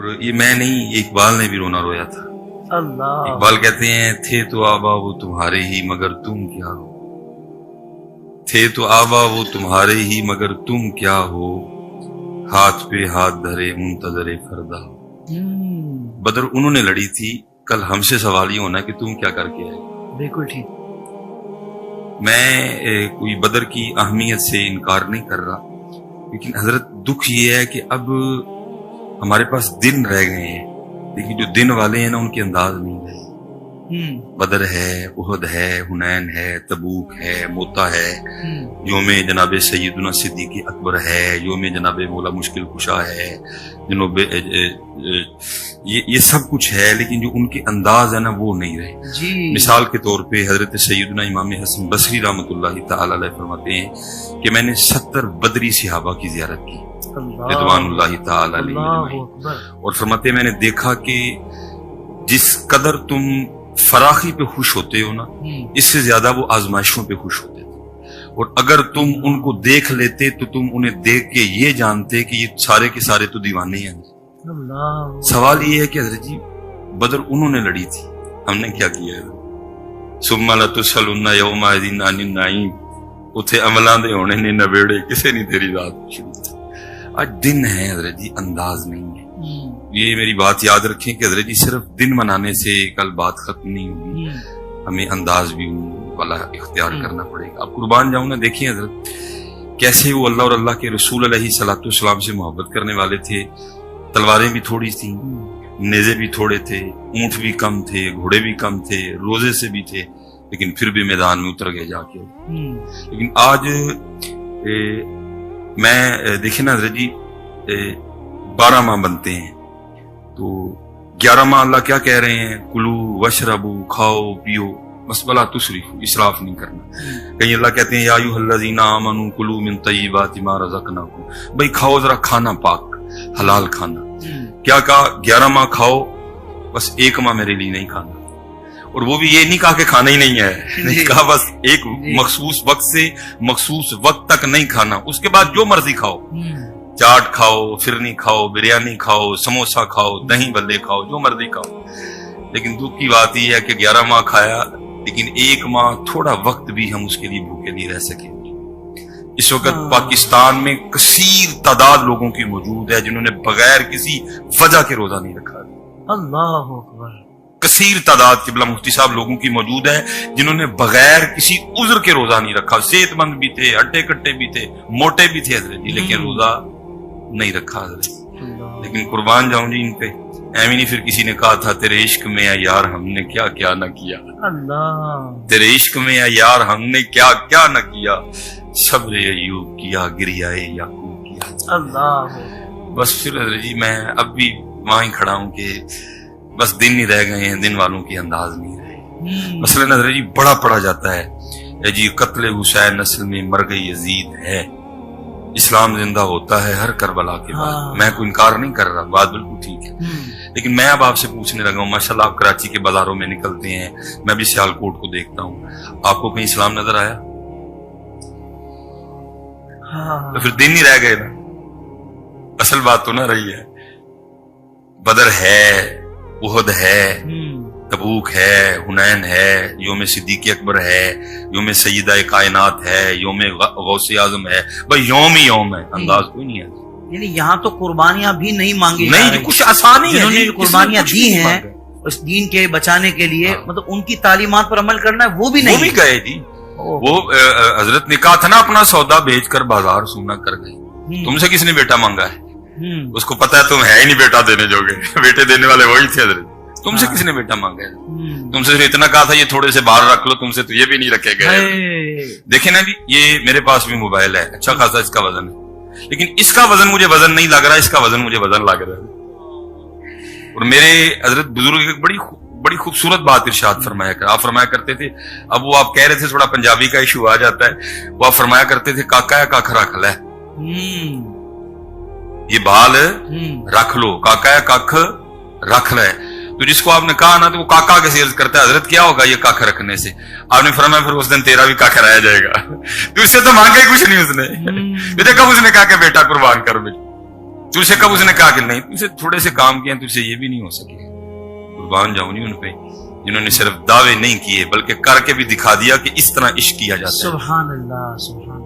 اور یہ میں نہیں، اقبال نے بھی رونا رویا تھا. اللہ. اقبال کہتے ہیں تھے تو آبا وہ تمہارے ہی مگر تم کیا ہو، تھے تو آبا وہ تمہارے ہی مگر تم کیا ہو، ہاتھ پہ ہاتھ دھرے منتظر فردا ہو. بدر انہوں نے لڑی تھی، کل ہم سے سوال یہ ہونا کہ تم کیا کر کے آئے. بالکل ٹھیک. میں کوئی بدر کی اہمیت سے انکار نہیں کر رہا، لیکن حضرت دکھ یہ ہے کہ اب ہمارے پاس دن رہ گئے ہیں، لیکن جو دن والے ہیں نا ان کے انداز نہیں رہے. بدر ہے، احد ہے، حنین ہے، تبوک ہے، موتا ہے، یوم جناب سیدنا صدیق اکبر ہے، یوم جناب مولا مشکل کشا ہے، جنوب یہ سب کچھ ہے، لیکن جو ان کے انداز ہے نا وہ نہیں رہے. مثال کے طور پہ حضرت سیدنا امام حسن بصری رحمۃ اللہ تعالی علیہ فرماتے ہیں کہ میں نے 70 بدری صحابہ کی زیارت کی رضوان اللہ تعالی علیہ، اور فرماتے ہیں میں نے دیکھا کہ جس قدر تم فراخی پہ خوش ہوتے ہو نا، اس سے زیادہ وہ آزمائشوں پہ خوش ہوتے تھے. اور اگر تم ان کو دیکھ لیتے تو تم انہیں دیکھ کے یہ جانتے کہ یہ سارے کے سارے تو دیوانے ہیں. سوال یہ ہے کہ حضرت جی بدر انہوں نے لڑی تھی، ہم نے کیا کیا ہے؟ ثم لتسألن یومئذ عن النعیم، اتھے عملاں دے ہونے نے نبیڑے کسے نہیں تیری ذات شروع. آج دن ہے حضرت جی، انداز نہیں ہے. یہ میری بات یاد رکھیں کہ حضرت جی صرف دن منانے سے کل بات ختم نہیں ہوگی، ہمیں انداز بھی والا اختیار کرنا پڑے گا. اب قربان جاؤں نا، دیکھیں حضرت کیسے وہ اللہ اور اللہ کے رسول علیہ الصلوۃ والسلام سے محبت کرنے والے تھے. تلواریں بھی تھوڑی تھیں، نیزے بھی تھوڑے تھے، اونٹ بھی کم تھے، گھوڑے بھی کم تھے، روزے سے بھی تھے، لیکن پھر بھی میدان میں اتر گئے جا کے. لیکن آج میں دیکھیں نا حضرت جی 12 ماہ بنتے ہیں تو 11 ماہ اللہ کیا کہہ رہے ہیں؟ کلو وشربو، کھاؤ پیو، بس بلا تسرفو، اسراف نہیں کرنا. کہیں اللہ کہتے ہیں یا ایھا الذین آمنوا کلوا من طیبات ما رزقناکم، بھئی کھاؤ ذرا کھانا پاک حلال کھانا. کیا کہا؟ 11 ماہ کھاؤ، بس 1 ماہ میرے لیے نہیں کھانا. اور وہ بھی یہ نہیں کہا کہ کھانا ہی نہیں ہے، نہیں کہا بس ایک مخصوص وقت سے مخصوص وقت تک نہیں کھانا، اس کے بعد جو مرضی کھاؤ، چاٹ کھاؤ، فرنی کھاؤ، بریانی کھاؤ، سموسا کھاؤ، دہی بلے کھاؤ، جو مرضی کھاؤ. لیکن دکھ کی بات یہ ہے کہ 11 ماہ کھایا، لیکن 1 ماہ تھوڑا وقت بھی ہم اس کے لیے بھوکے نہیں رہ سکے. اس وقت پاکستان میں کثیر تعداد لوگوں کی موجود ہے جنہوں نے بغیر کسی وجہ کے روزہ نہیں رکھا. اللہ اکبر. کثیر تعداد قبلہ مفتی صاحب لوگوں کی موجود ہے جنہوں نے بغیر کسی عذر کے روزہ نہیں رکھا. صحت مند بھی تھے، ہٹے کٹے بھی تھے، موٹے بھی تھے حضرت جی، لیکن روزہ نہیں رکھا حضرت. لیکن قربان جاؤں جی ان پہ. ایویں نہیں پھر کسی نے کہا تھا تیرے عشق میں یا یار ہم نے کیا کیا نہ کیا. اللہ. تیرے عشق میں یا یار ہم نے کیا کیا نہ کیا، صبر ایوب کیا، گریائے یعقوب کیا. اللہ. بس پھر حضرت جی میں اب بھی وہاں ہی کھڑا ہوں کہ بس دن ہی رہ گئے ہیں، دن والوں کی انداز نہیں رہے. مثلا حضرت جی بڑا پڑا جاتا ہے جی قتل حسین نسل میں مر گئی یزید ہے، اسلام زندہ ہوتا ہے ہر کربلا کے بعد. میں کوئی انکار نہیں کر رہا، بات بالکل ٹھیک ہے. لیکن میں اب آپ سے پوچھنے لگا ہوں، ماشاءاللہ آپ کراچی کے بازاروں میں نکلتے ہیں، میں بھی سیالکوٹ کو دیکھتا ہوں، آپ کو کہیں اسلام نظر آیا؟ تو پھر دن ہی رہ گئے نا. اصل بات تو نہ رہی ہے. بدر ہے، احد ہے، تبوک ہے، حنین ہے، یوم صدیق اکبر ہے، یوم سیدہ کائنات ہے، یوم غوث اعظم ہے. بھائی یوم ہی یوم ہے، انداز کوئی نہیں ہے. یعنی یہاں تو قربانیاں بھی نہیں مانگی نہیں، کچھ آسان ہی ہے. جنہوں نے قربانیاں دی ہیں اس دین کے بچانے کے لیے، مطلب ان کی تعلیمات پر عمل کرنا ہے، وہ بھی نہیں. وہ بھی گئے جی. وہ حضرت نے کہا تھا نا اپنا سودا بیچ کر بازار سونا کر گئے. تم سے کس نے بیٹا مانگا ہے؟ اس کو پتا ہے تم ہے ہی نہیں بیٹا دینے جوگے، بیٹے دینے والے وہی تھے حضرت. تم سے کس نے بیٹا مانگا ہے؟ تم سے اتنا کہا تھا یہ تھوڑے سے باہر رکھ لو، تم سے تو یہ بھی نہیں رکھے گئے. دیکھیں نا جی، یہ میرے پاس بھی موبائل ہے، اچھا خاصا اس کا وزن ہے، لیکن اس کا وزن مجھے وزن نہیں لگ رہا، اس کا وزن مجھے وزن لگ رہا ہے. اور میرے حضرت بزرگ ایک بڑی خوبصورت بات ارشاد فرمایا کر. آپ فرمایا کرتے تھے، اب وہ آپ کہہ رہے تھے تھوڑا پنجابی کا ایشو آ جاتا ہے، وہ آپ فرمایا کرتے تھے کاکا یا کاکھ رکھ لے، یہ بال رکھ لو، کاکا یا کاکھ رکھ لے. تو جس کو آپ نے کہا نا تو وہ کاکا کے سیرز کرتا ہے، حضرت کیا ہوگا یہ کاکھ رکھنے سے؟ آپ نے فرمایا پھر اس دن تیرا بھی کاکھ رہا جائے گا. تو اس سے تو مانگا ہی کچھ نہیں اس نے. دیکھا اس نے کہا کہ بیٹا قربان کر مجھے. تجھ سے کب اس نے کہا کہ نہیں تجھ سے تھوڑے سے کام کیا تجھ سے یہ بھی نہیں ہو سکے؟ قربان جاؤں نہیں ان پہ جنہوں نے صرف دعوے نہیں کیے بلکہ کر کے بھی دکھا دیا کہ اس طرح عشق کیا جاتا ہے. سبحان اللہ سبحان